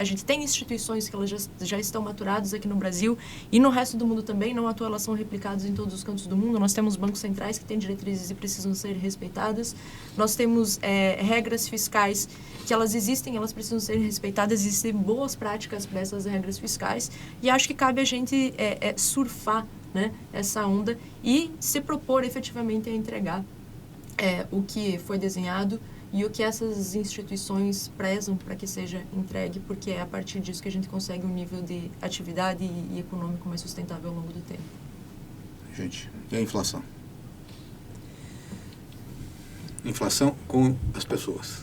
A gente tem instituições que elas já estão maturadas aqui no Brasil e no resto do mundo também, não à toa elas são replicadas em todos os cantos do mundo. Nós temos bancos centrais que têm diretrizes e precisam ser respeitadas. Nós temos regras fiscais que elas existem, elas precisam ser respeitadas. Existem boas práticas para essas regras fiscais e acho que cabe a gente surfar, né, essa onda e se propor efetivamente a entregar o que foi desenhado e o que essas instituições prezam para que seja entregue, porque é a partir disso que a gente consegue um nível de atividade e econômico mais sustentável ao longo do tempo. Gente, e a inflação? Inflação com as pessoas.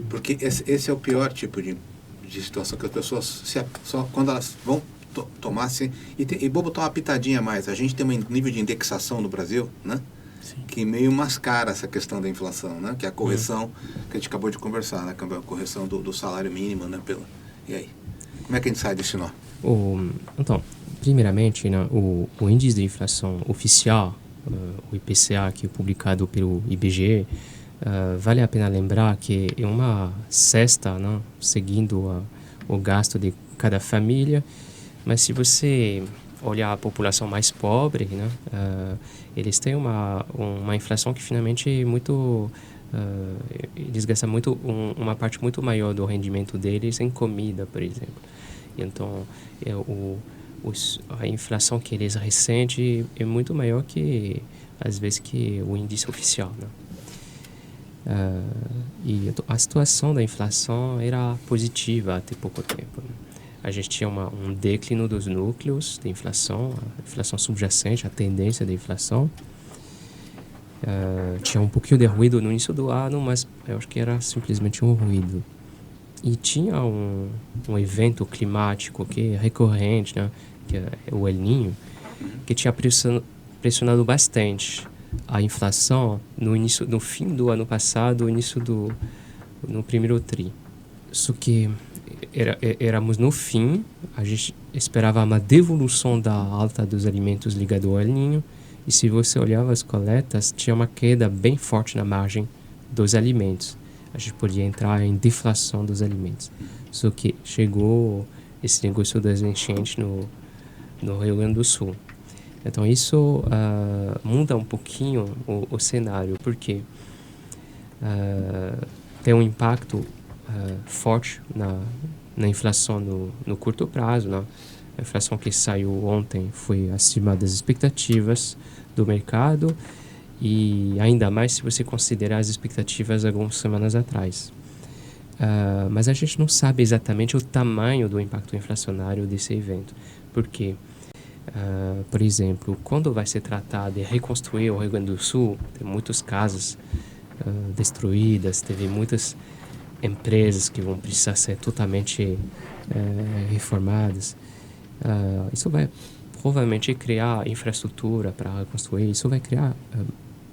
Porque esse é o pior tipo de situação, que as pessoas, só quando elas vão tomar, e vou botar uma pitadinha a mais, a gente tem um nível de indexação no Brasil, né? Sim. Que meio mascara essa questão da inflação, né? Que é a correção que a gente acabou de conversar, né? A correção do salário mínimo, né? E aí? Como é que a gente sai desse nó? Então, primeiramente, né, o índice de inflação oficial, o IPCA, que é publicado pelo IBGE, vale a pena lembrar que é uma cesta, né, seguindo o gasto de cada família, mas se você olhar a população mais pobre, né, eles têm uma inflação que finalmente é muito... eles gastam muito, uma parte muito maior do rendimento deles em comida, por exemplo. Então, a inflação que eles ressentem é muito maior que, às vezes, que o índice oficial, né? E a situação da inflação era positiva até pouco tempo, né? A gente tinha um declínio dos núcleos de inflação, a inflação subjacente, a tendência da inflação. Tinha um pouquinho de ruído no início do ano, mas eu acho que era simplesmente um ruído. E tinha um evento climático que é recorrente, né, que é o El Niño, que tinha pressionado bastante a inflação no fim do ano passado, no primeiro tri. Só que éramos no fim, a gente esperava uma devolução da alta dos alimentos ligado ao El Niño, e se você olhava as coletas, tinha uma queda bem forte na margem dos alimentos. A gente podia entrar em deflação dos alimentos. Só que chegou esse negócio das enchentes no Rio Grande do Sul. Então isso muda um pouquinho o cenário, porque tem um impacto forte na inflação no curto prazo, né? A inflação que saiu ontem foi acima das expectativas do mercado, e ainda mais se você considerar as expectativas algumas semanas atrás. Mas a gente não sabe exatamente o tamanho do impacto inflacionário desse evento, porque, por exemplo, quando vai se tratar de reconstruir o Rio Grande do Sul, tem muitas casas destruídas, teve muitas empresas que vão precisar ser totalmente reformadas. Isso vai provavelmente criar infraestrutura para reconstruir, isso vai criar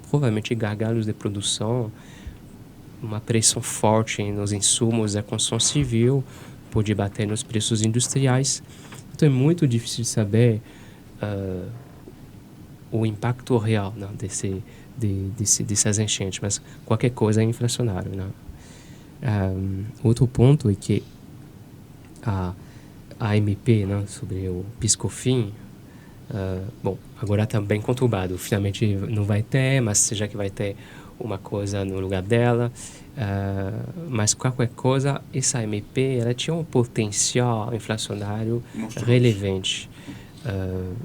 provavelmente gargalos de produção, uma pressão forte nos insumos da construção civil, pode bater nos preços industriais. Então é muito difícil de saber o impacto real, né, dessas enchentes, mas qualquer coisa é inflacionário, né? Outro ponto é que a MP, né, sobre o PIS/COFINS, bom, agora está bem conturbado, finalmente não vai ter, mas já que vai ter uma coisa no lugar dela, mas qualquer coisa, essa MP ela tinha um potencial inflacionário relevante,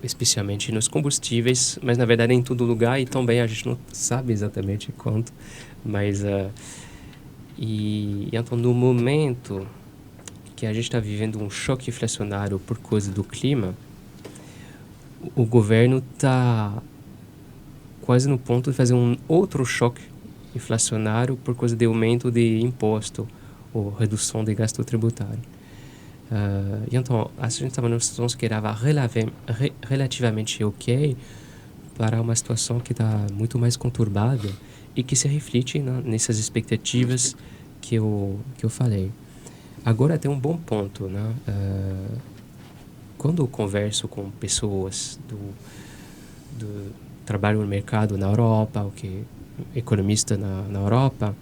especialmente nos combustíveis, mas na verdade em todo lugar, e também a gente não sabe exatamente quanto, mas então no momento que a gente está vivendo um choque inflacionário por causa do clima, o governo está quase no ponto de fazer um outro choque inflacionário por causa de aumento de imposto ou redução de gasto tributário. Então, a gente estava numa situação que era relativamente ok para uma situação que está muito mais conturbada e que se reflete, né, nessas expectativas que eu falei. Agora tem um bom ponto, né? Quando eu converso com pessoas do trabalho no mercado na Europa, economista na Europa,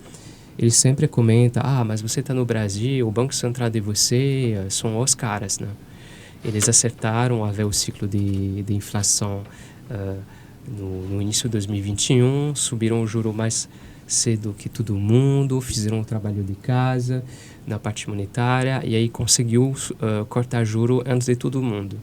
ele sempre comenta, mas você está no Brasil, o Banco Central de você são os caras, né? Eles acertaram a ver o ciclo de inflação no início de 2021, subiram o juro mais cedo que todo mundo, fizeram o trabalho de casa na parte monetária e aí conseguiu cortar juro antes de todo mundo.